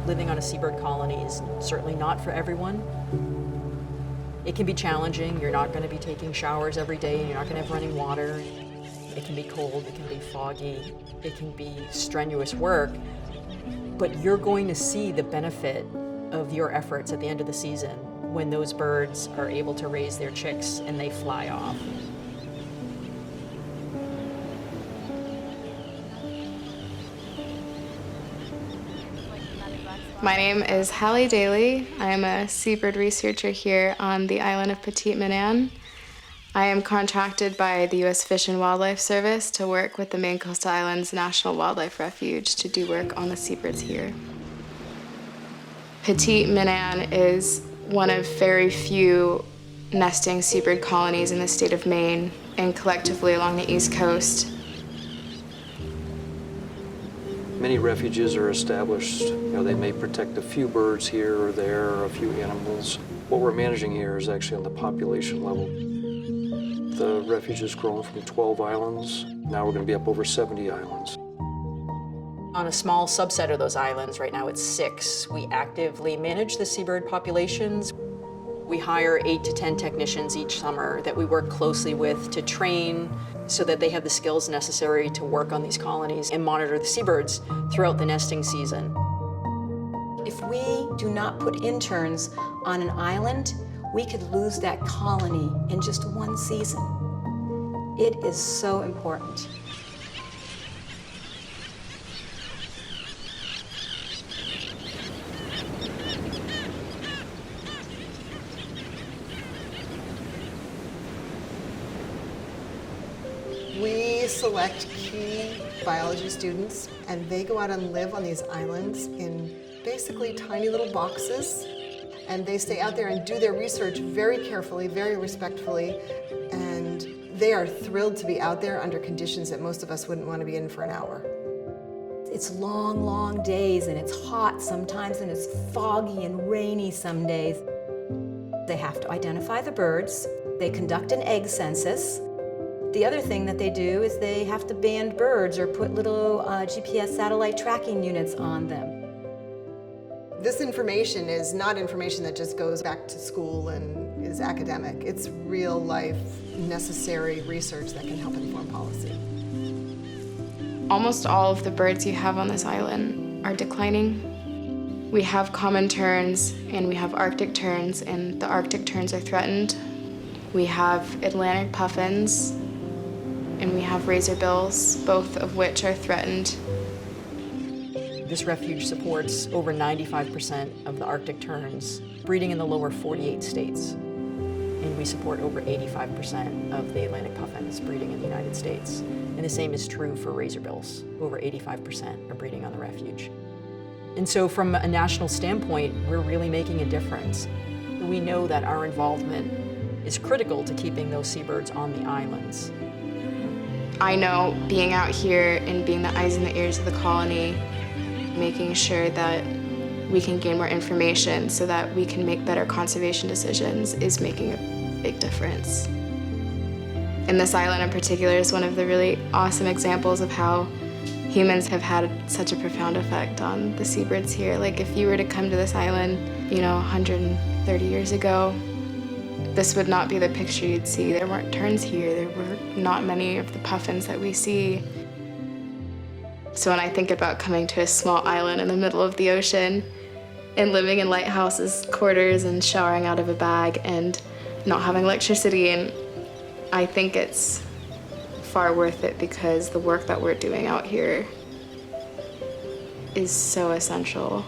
Living on a seabird colony is certainly not for everyone. It can be challenging. You're not going to be taking showers every day, and you're not going to have running water. It can be cold, it can be foggy, it can be strenuous work, but you're going to see the benefit of your efforts at the end of the season when those birds are able to raise their chicks and they fly off. My name is Hallie Daly. I am a seabird researcher here on the island of Petite-Maine. I am contracted by the U.S. Fish and Wildlife Service to work with the Maine Coastal Islands National Wildlife Refuge to do work on the seabirds here. Petite-Maine is one of very few nesting seabird colonies in the state of Maine and collectively along the East Coast. Many refuges are established. They may protect a few birds here or there, or a few animals. What we're managing here is actually on the population level. The refuge has grown from 12 islands. Now we're going to be up over 70 islands. On a small subset of those islands, right now it's 6, we actively manage the seabird populations. We hire 8 to 10 technicians each summer that we work closely with to train so that they have the skills necessary to work on these colonies and monitor the seabirds throughout the nesting season. If we do not put interns on an island, we could lose that colony in just one season. It is so important. We select key biology students, and they go out and live on these islands in basically tiny little boxes. And they stay out there and do their research very carefully, very respectfully, and they are thrilled to be out there under conditions that most of us wouldn't want to be in for an hour. It's long, long days, and it's hot sometimes, and it's foggy and rainy some days. They have to identify the birds. They conduct an egg census. The other thing that they do is they have to band birds or put little GPS satellite tracking units on them. This information is not information that just goes back to school and is academic. It's real life, necessary research that can help inform policy. Almost all of the birds you have on this island are declining. We have common terns and we have Arctic terns, and the Arctic terns are threatened. We have Atlantic puffins and we have razorbills, both of which are threatened. This refuge supports over 95% of the Arctic terns breeding in the lower 48 states. And we support over 85% of the Atlantic puffins breeding in the United States. And the same is true for razorbills. Over 85% are breeding on the refuge. And so from a national standpoint, we're really making a difference. We know that our involvement is critical to keeping those seabirds on the islands. I know being out here and being the eyes and the ears of the colony, making sure that we can gain more information so that we can make better conservation decisions is making a big difference. And this island in particular is one of the really awesome examples of how humans have had such a profound effect on the seabirds here. Like if you were to come to this island, 130 years ago, this would not be the picture you'd see. There weren't terns here. There were not many of the puffins that we see. So when I think about coming to a small island in the middle of the ocean and living in lighthouses, quarters, and showering out of a bag and not having electricity, and I think it's far worth it because the work that we're doing out here is so essential.